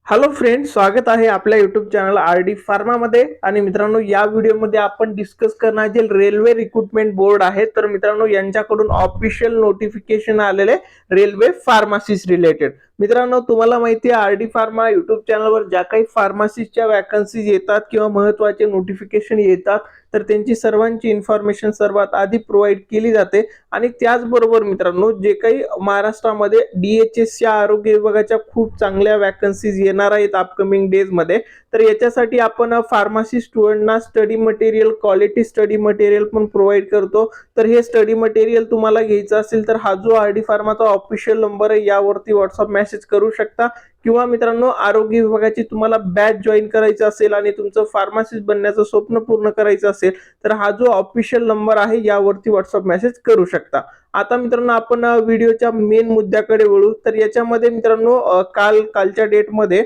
Hello friends, स्वागत आहे आपल्या युट्यूब चॅनल आर.डी. फार्मामध्ये. आणि मित्रांनो, या व्हिडिओमध्ये आपण डिस्कस करणार जे रेल्वे रिक्रुटमेंट बोर्ड आहे. तर मित्रांनो, यांच्याकडून ऑफिशियल नोटिफिकेशन आलेले रेल्वे फार्मासिस्ट रिलेटेड. मित्रांनो, तुम्हाला माहिती आहे आर.डी. फार्मा युट्यूब चॅनलवर ज्या काही फार्मासिस्टच्या वॅकन्सीज येतात किंवा महत्त्वाचे नोटिफिकेशन येतात तर त्यांची सर्वांची इन्फॉर्मेशन सर्वात आधी प्रोव्हाइड केली जाते. आणि त्याचबरोबर मित्रांनो, जे काही महाराष्ट्रामध्ये DHSच्या आरोग्य विभागाच्या खूप चांगल्या वॅकन्सीज येणार आहेत अपकमिंग डेज मध्ये, तर याच्यासाठी आपण फार्मसी स्टुडंटना study material, quality study material पण प्रोव्हाइड करतो. तर हे स्टडी मटेरियल तुम्हाला घ्यायचं असेल तर हा जो आर.डी. फार्माचा ऑफिशियल नंबर आहे यावरती व्हॉट्सअप मेसेज करू शकता. किंवा मित्रांनो, आरोग्य विभागाची तुम्हाला बॅच जॉईन करायची असेल आणि तुमचं फार्मासिस्ट बनण्याचं स्वप्न पूर्ण करायचं असेल तर हा जो ऑफिशियल नंबर आहे यावरती व्हॉट्सअप मेसेज करू शकता. आता मित्रांनो, आपण व्हिडिओच्या मेन मुद्द्याकडे वळू. तर याच्यामध्ये मित्रांनो, कालच्या डेटमध्ये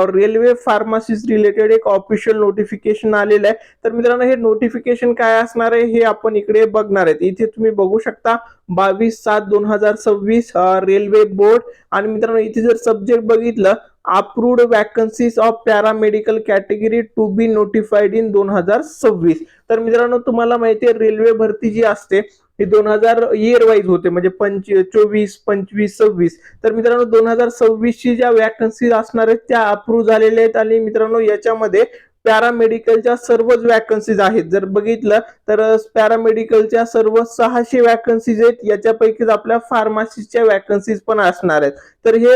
रेल्वे फार्मासिस्ट रिलेटेड एक ऑफिशियल नोटिफिकेशन आलेलं आहे. तर मित्रांनो, हे नोटिफिकेशन काय असणार आहे हे आपण इकडे बघणार आहेत. इथे तुम्ही बघू शकता 22/7/2026 रेल्वे बोर्ड. आणि मित्रांनो, इथे जर सब्जेक्ट बघितलं, approved vacancies of paramedical category to be notified in 2026. तर मित्रांनो, तुम्हाला माहिती आहे रेल्वे भरती जी असते ही 2000 इयर वाईज होते, म्हणजे 24, 25, 26. तर मित्रांनो, 2026 ची ज्या वॅकन्सी असणार आहेत त्या अप्रूव्ह झालेल्या आहेत. आणि मित्रांनो, याच्यामध्ये पॅरामेडिकलच्या सर्वच वॅकन्सीज आहेत. जर बघितलं तर पॅरामेडिकलच्या सर्व 600 वॅकन्सीज आहेत. याच्यापैकीच आपल्या फार्मसीच्या वॅकन्सीज पण असणार आहेत. तर हे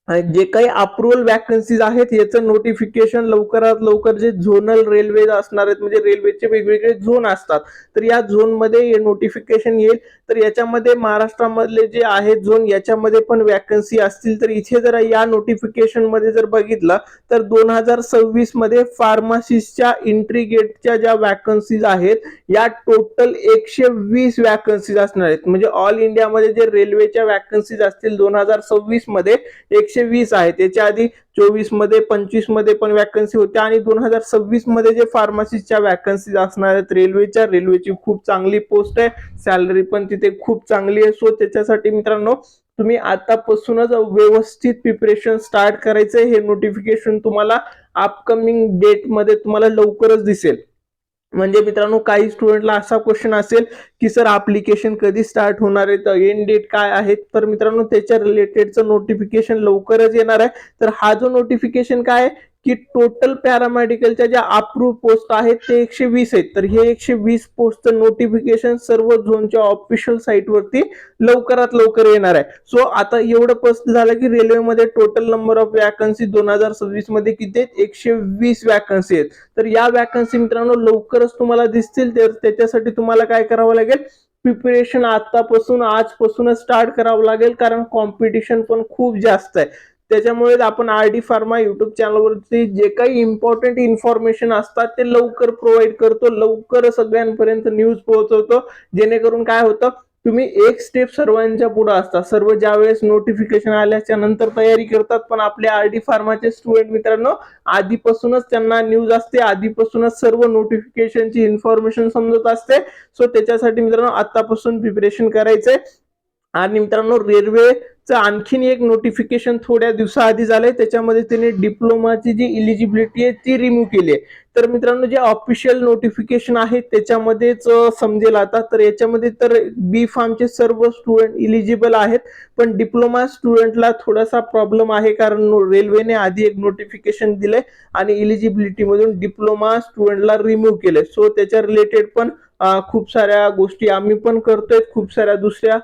जे काही अप्रुव्हल वॅकन्सीज आहेत याचं नोटिफिकेशन लवकरात लवकर जे झोनल रेल्वे असणार आहेत, म्हणजे रेल्वेचे वेगवेगळे झोन असतात, तर या झोन मध्ये हे नोटिफिकेशन येईल. तर याच्यामध्ये महाराष्ट्रामधले जे आहेत झोन याच्यामध्ये पण वॅकन्सी असतील. तर इथे जर या नोटिफिकेशन मध्ये जर बघितलं तर 2026 मध्ये फार्मासिस्टच्या एंट्री गेटच्या ज्या वॅकन्सीज आहेत या टोटल 120 वॅकन्सीज असणार आहेत. म्हणजे ऑल इंडियामध्ये जे रेल्वेच्या वॅकन्सीज असतील 2026 मध्ये 120 आहेत. त्याच्या आधी 24 मध्ये, 25 मध्ये पण वॅकन्सी होत्या. आणि 2026 मध्ये जे फार्मसीच्या वॅकन्सीज असणार आहेत रेल्वेची खूप चांगली पोस्ट आहे. सॅलरी पण तिथे खूप चांगली आहे. सो त्याच्यासाठी मित्रांनो, तुम्ही आतापासूनच व्यवस्थित प्रिपरेशन स्टार्ट करायचं. हे नोटिफिकेशन तुम्हाला अपकमिंग डेट मध्ये तुम्हाला लवकरच दिसेल. म्हणजे मित्रांनो, काही स्टुडंटला असा क्वेश्चन असेल की सर ऍप्लिकेशन कधी स्टार्ट होणार आहे, तर एंड डेट काय आहे. तर मित्रांनो, त्याच्या रिलेटेडचं नोटिफिकेशन लवकरच येणार आहे. तर हा जो नोटिफिकेशन काय आहे की टोटल पॅरामेडिकलच्या ज्या अप्रूव्ह पोस्ट आहेत ते 120 आहेत. तर हे 120 पोस्टचं नोटिफिकेशन सर्व झोनच्या ऑफिशियल साईटवरती लवकरात लवकर येणार आहे. सो आता एवढं स्पष्ट झालं की रेल्वेमध्ये टोटल नंबर ऑफ वॅकन्सी 2026 मध्ये किती आहेत, 120 वॅकन्सी आहेत. तर या वॅकन्सी मित्रांनो लवकरच तुम्हाला दिसतील. तर त्याच्यासाठी तुम्हाला काय करावं लागेल, प्रिपरेशन आजपासूनच स्टार्ट करावं लागेल, कारण कॉम्पिटिशन पण खूप जास्त आहे. त्याच्यामुळे आपण आर.डी. फार्मा युट्यूब चॅनलवरती जे काही इम्पॉर्टंट इन्फॉर्मेशन असतात ते लवकर प्रोव्हाइड करतो, लवकर सगळ्यांपर्यंत न्यूज पोहोचवतो. जेणेकरून काय होतं, तुम्ही एक स्टेप सर्वांच्या पुढे असता. सर्व ज्यावेळेस नोटिफिकेशन आल्याच्या नंतर तयारी करतात, पण आपले आर.डी. फार्माचे स्टुडंट मित्रांनो आधीपासूनच त्यांना न्यूज असते, आधीपासूनच सर्व नोटिफिकेशनची इन्फॉर्मेशन समजत असते. सो त्याच्यासाठी मित्रांनो आतापासून प्रिपरेशन करायचंय. आणि मित्रांनो, रेल्वेचं आणखीन एक नोटिफिकेशन थोड्या दिवसाआधी झालंय. त्याच्यामध्ये त्यांनी डिप्लोमाची जी इलिजिबिलिटी आहे ती रिमूव्ह केली आहे. तर मित्रांनो, जे ऑफिशियल नोटिफिकेशन आहे त्याच्यामध्येच समजेल आता. तर याच्यामध्ये तर बी फार्मचे सर्व स्टुडंट इलिजिबल आहेत, पण डिप्लोमा स्टुडंटला थोडासा प्रॉब्लेम आहे, कारण रेल्वेने आधी एक नोटिफिकेशन दिलंय आणि इलिजिबिलिटी मधून डिप्लोमा स्टुडंटला रिमूव्ह केलंय. सो त्याच्या रिलेटेड पण खूप साऱ्या गोष्टी आम्ही पण करतोय. खूप साऱ्या दुसऱ्या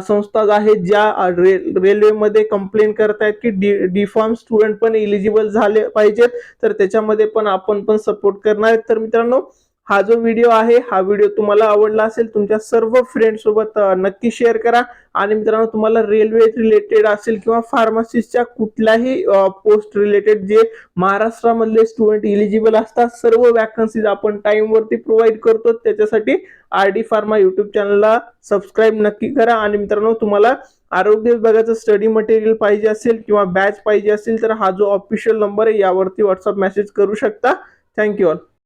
संस्था आहेत ज्या रेल्वेमध्ये कंप्लेंट करतायत की डी फॉर्म स्टुडंट पण इलिजिबल झाले पाहिजेत. तर त्याच्यामध्ये पण आपण पण सपोर्ट करणार आहेत. तर मित्रांनो, हा जो व्हिडिओ आहे हा व्हिडिओ तुम्हाला आवडला असेल तुमच्या सर्व फ्रेंड सोबत नक्की शेअर करा. आणि मित्रांनो, तुम्हाला रेल्वे रिलेटेड असेल किंवा फार्मसिस्टच्या कुठल्याही पोस्ट रिलेटेड जे महाराष्ट्रामधले स्टुडंट इलिजिबल असतात, सर्व वॅकन्सीज आपण टाइम वरती प्रोव्हाइड करतो. त्याच्यासाठी आर.डी. फार्मा युट्यूब चॅनलला सबस्क्राईब नक्की करा. आणि मित्रांनो, तुम्हाला आरोग्य विभागाचं स्टडी मटेरियल पाहिजे असेल किंवा बॅच पाहिजे असेल तर हा जो ऑफिशियल नंबर आहे यावरती व्हॉट्सअप मेसेज करू शकता. Thank you all.